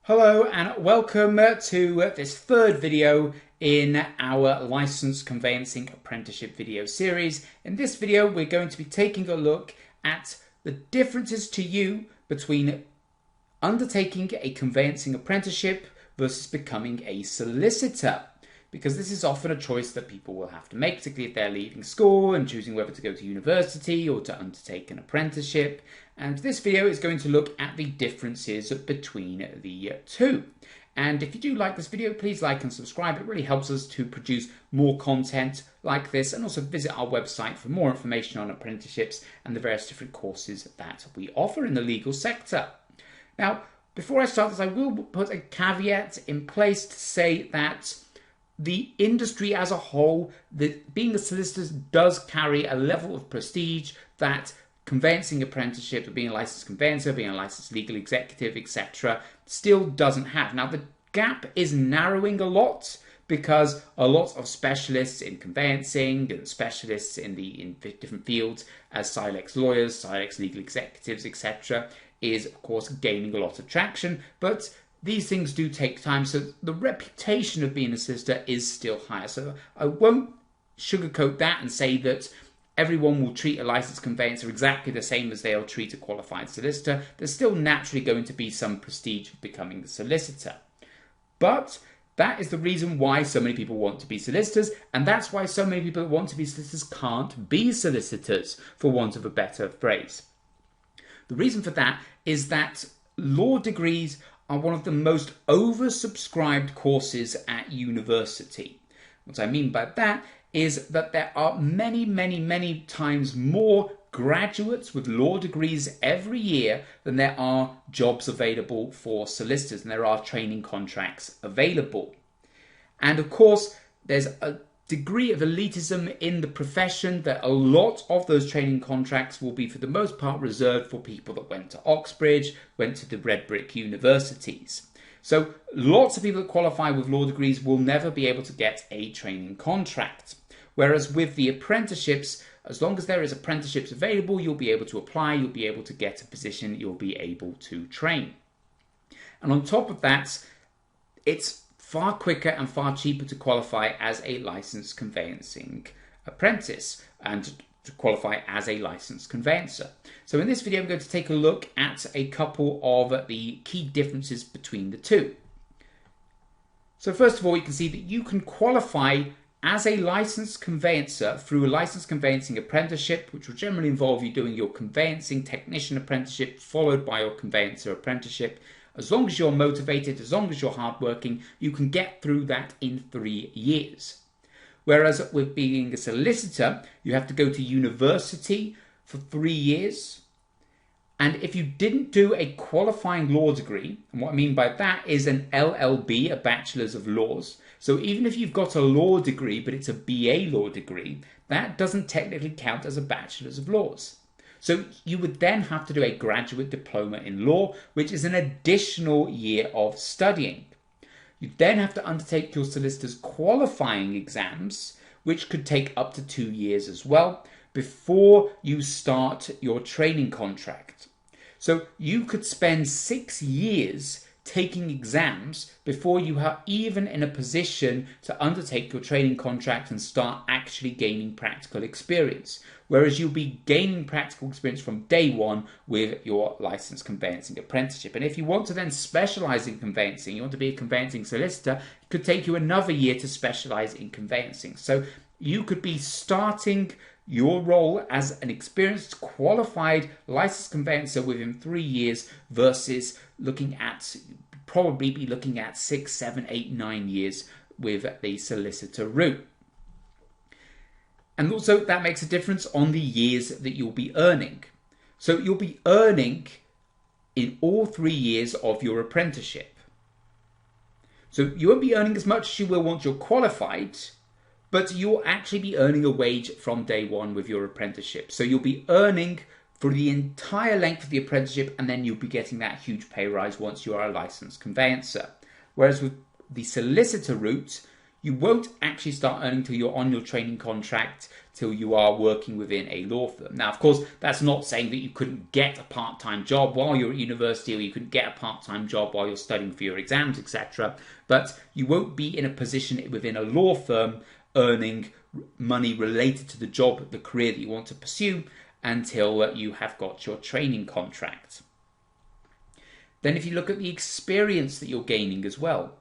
Hello and welcome to this third video in our Licensed Conveyancing Apprenticeship video series. In this video we're going to be taking a look at the differences to you between undertaking a conveyancing apprenticeship versus becoming a solicitor. Because this is often a choice that people will have to make, particularly if they're leaving school and choosing whether to go to university or to undertake an apprenticeship. And this video is going to look at the differences between the two. And if you do like this video, please like and subscribe. It really helps us to produce more content like this, and also visit our website for more information on apprenticeships and the various different courses that we offer in the legal sector. Now, before I start this, I will put a caveat in place to say that the industry as a whole, being a solicitor does carry a level of prestige that conveyancing apprenticeship, being a licensed conveyancer, being a licensed legal executive, etc., still doesn't have. Now, the gap is narrowing a lot because a lot of specialists in conveyancing and specialists in different fields as Silex lawyers, Silex legal executives, etc., is of course gaining a lot of traction, but these things do take time, so the reputation of being a solicitor is still higher. So I won't sugarcoat that and say that everyone will treat a licensed conveyancer exactly the same as they'll treat a qualified solicitor. There's still naturally going to be some prestige for becoming a solicitor. But that is the reason why so many people want to be solicitors, and that's why so many people that want to be solicitors can't be solicitors, for want of a better phrase. The reason for that is that law degrees are one of the most oversubscribed courses at university. What I mean by that is that there are many times more graduates with law degrees every year than there are jobs available for solicitors, and there are training contracts available. And of course, there's a degree of elitism in the profession that a lot of those training contracts will be for the most part reserved for people that went to Oxbridge, went to the red brick universities. So lots of people that qualify with law degrees will never be able to get a training contract. Whereas with the apprenticeships, as long as there is apprenticeships available, you'll be able to apply, you'll be able to get a position, you'll be able to train. And on top of that, it's far quicker and far cheaper to qualify as a licensed conveyancing apprentice and to qualify as a licensed conveyancer. So in this video, I'm going to take a look at a couple of the key differences between the two. So first of all, you can see that you can qualify as a licensed conveyancer through a licensed conveyancing apprenticeship, which will generally involve you doing your conveyancing technician apprenticeship followed by your conveyancer apprenticeship. As long as you're motivated, as long as you're hardworking, you can get through that in 3 years. Whereas with being a solicitor, you have to go to university for 3 years. And if you didn't do a qualifying law degree, and what I mean by that is an LLB, a Bachelor's of Laws. So even if you've got a law degree, but it's a BA law degree, that doesn't technically count as a Bachelor's of Laws. So you would then have to do a graduate diploma in law, which is an additional year of studying. You then have to undertake your solicitor's qualifying exams, which could take up to 2 years as well, before you start your training contract. So you could spend 6 years taking exams before you are even in a position to undertake your training contract and start actually gaining practical experience. Whereas you'll be gaining practical experience from day one with your licensed conveyancing apprenticeship. And if you want to then specialize in conveyancing, you want to be a conveyancing solicitor, it could take you another year to specialize in conveyancing. So you could be starting your role as an experienced, qualified, licensed conveyancer within 3 years versus probably be looking at 6, 7, 8, 9 years with the solicitor route. And also that makes a difference on the years that you'll be earning. So you'll be earning in all 3 years of your apprenticeship. So you won't be earning as much as you will once you're qualified, but you'll actually be earning a wage from day one with your apprenticeship. So you'll be earning for the entire length of the apprenticeship, and then you'll be getting that huge pay rise once you are a licensed conveyancer. Whereas with the solicitor route, You won't actually start earning till you're on your training contract, till you are working within a law firm. Now, of course, that's not saying that you couldn't get a part-time job while you're at university, or you couldn't get a part-time job while you're studying for your exams, etc. But you won't be in a position within a law firm earning money related to the job, the career that you want to pursue, until you have got your training contract. Then if you look at the experience that you're gaining as well,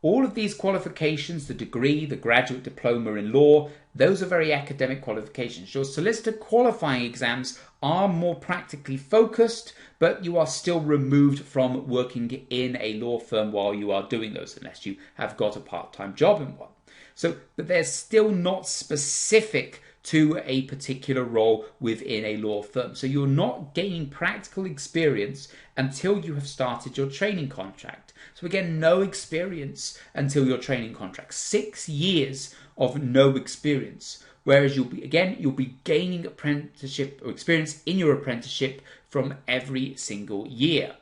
all of these qualifications, the degree, the graduate diploma in law, those are very academic qualifications. Your solicitor qualifying exams are more practically focused, but you are still removed from working in a law firm while you are doing those, unless you have got a part-time job in one. So, but they're still not specific to a particular role within a law firm. So you're not gaining practical experience until you have started your training contract. So again, no experience until your training contract. 6 years of no experience. Whereas you'll be gaining apprenticeship or experience in your apprenticeship from every single year.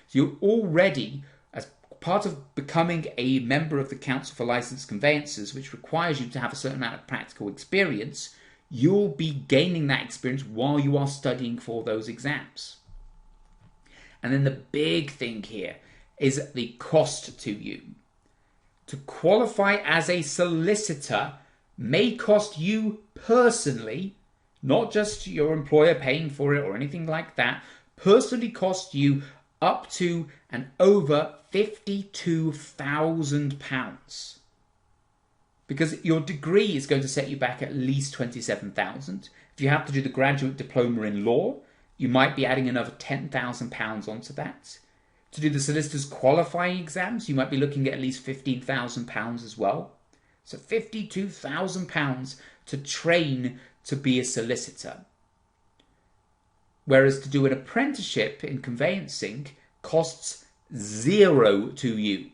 So you're already, as part of becoming a member of the Council for Licensed Conveyancers, which requires you to have a certain amount of practical experience, you'll be gaining that experience while you are studying for those exams. And then the big thing here is the cost to you. To qualify as a solicitor may cost you personally, not just your employer paying for it or anything like that, personally cost you up to and over £52,000. Because your degree is going to set you back at least £27,000. If you have to do the graduate diploma in law, you might be adding another £10,000 onto that. To do the solicitor's qualifying exams, you might be looking at least £15,000 as well. So £52,000 to train to be a solicitor. Whereas to do an apprenticeship in conveyancing costs zero to you.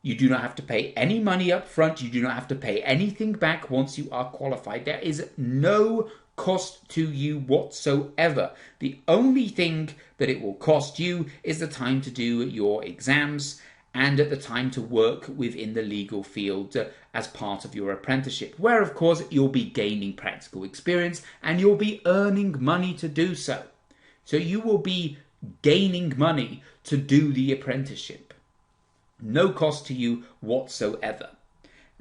You do not have to pay any money up front. You do not have to pay anything back once you are qualified. There is no cost to you whatsoever. The only thing that it will cost you is the time to do your exams and at the time to work within the legal field as part of your apprenticeship, where of course you'll be gaining practical experience and you'll be earning money to do so. So you will be gaining money to do the apprenticeship. No cost to you whatsoever.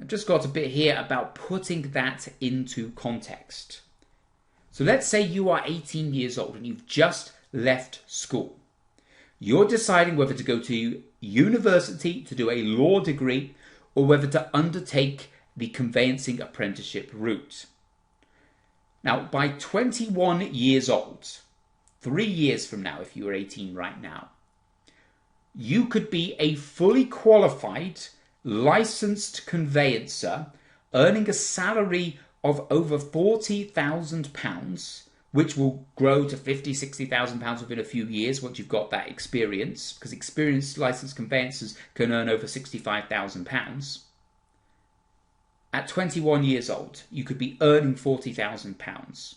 I've just got a bit here about putting that into context. So let's say you are 18 years old and you've just left school. You're deciding whether to go to university to do a law degree or whether to undertake the conveyancing apprenticeship route. Now, by 21 years old, 3 years from now, if you were 18 right now, you could be a fully qualified, licensed conveyancer earning a salary of over £40,000, which will grow to £50,000, £60,000 within a few years once you've got that experience, because experienced licensed conveyancers can earn over £65,000. At 21 years old, you could be earning £40,000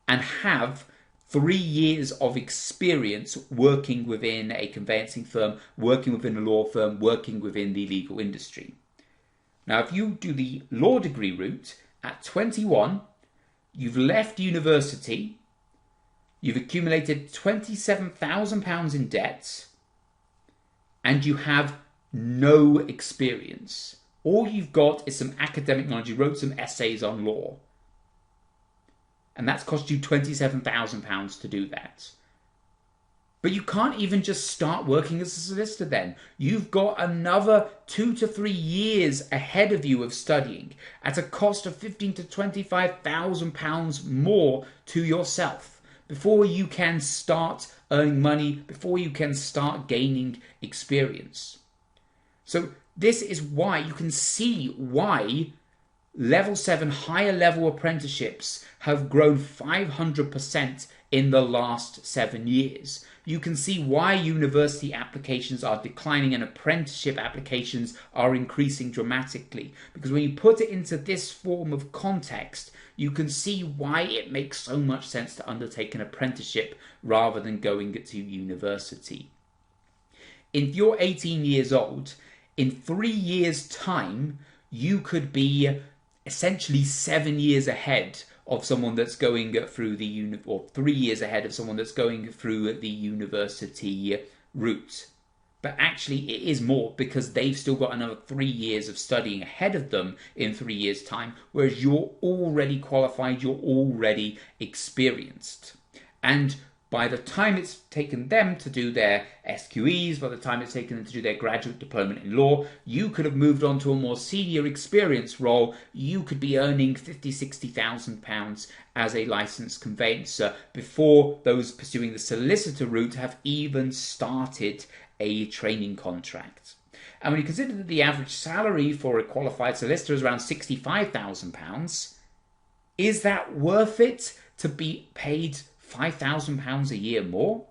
and have 3 years of experience working within a conveyancing firm, working within a law firm, working within the legal industry. Now, if you do the law degree route, at 21, you've left university, you've accumulated £27,000 in debt, and you have no experience. All you've got is some academic knowledge. You wrote some essays on law. And that's cost you £27,000 to do that. But you can't even just start working as a solicitor then. You've got another 2 to 3 years ahead of you of studying at a cost of £15,000 to £25,000 more to yourself before you can start earning money, before you can start gaining experience. So this is why you can see why Level 7 higher level apprenticeships have grown 500% in the last 7 years. You can see why university applications are declining and apprenticeship applications are increasing dramatically. Because when you put it into this form of context, you can see why it makes so much sense to undertake an apprenticeship rather than going to university. If you're 18 years old, in 3 years' time, you could be essentially 7 years ahead of someone that's going through the or 3 years ahead of someone that's going through the university route. But actually it is more, because they've still got another 3 years of studying ahead of them in 3 years' time, whereas you're already qualified, you're already experienced. And by the time it's taken them to do their SQEs, by the time it's taken them to do their graduate diploma in law, you could have moved on to a more senior experience role. You could be earning £50,000, £60,000 as a licensed conveyancer before those pursuing the solicitor route have even started a training contract. And when you consider that the average salary for a qualified solicitor is around £65,000, is that worth it to be paid £5,000 a year more?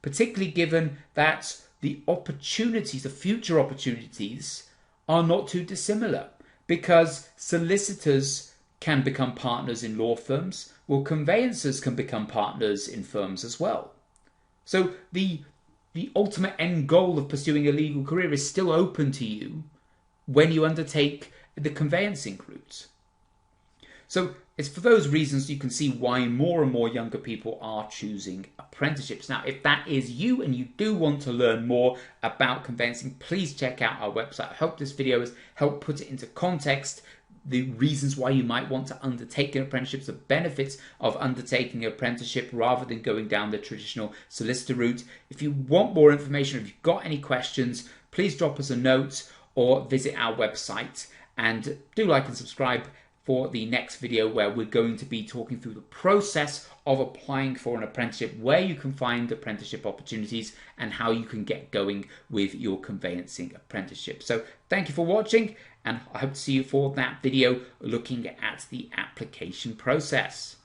Particularly given that the opportunities, the future opportunities, are not too dissimilar, because solicitors can become partners in law firms, well, conveyancers can become partners in firms as well. So the ultimate end goal of pursuing a legal career is still open to you when you undertake the conveyancing route. So it's for those reasons you can see why more and more younger people are choosing apprenticeships. Now, if that is you and you do want to learn more about conveyancing, please check out our website. I hope this video has helped put it into context, the reasons why you might want to undertake an apprenticeship, the benefits of undertaking an apprenticeship rather than going down the traditional solicitor route. If you want more information, if you've got any questions, please drop us a note or visit our website, and do like and subscribe for the next video, where we're going to be talking through the process of applying for an apprenticeship, where you can find apprenticeship opportunities, and how you can get going with your conveyancing apprenticeship. So thank you for watching, and I hope to see you for that video looking at the application process.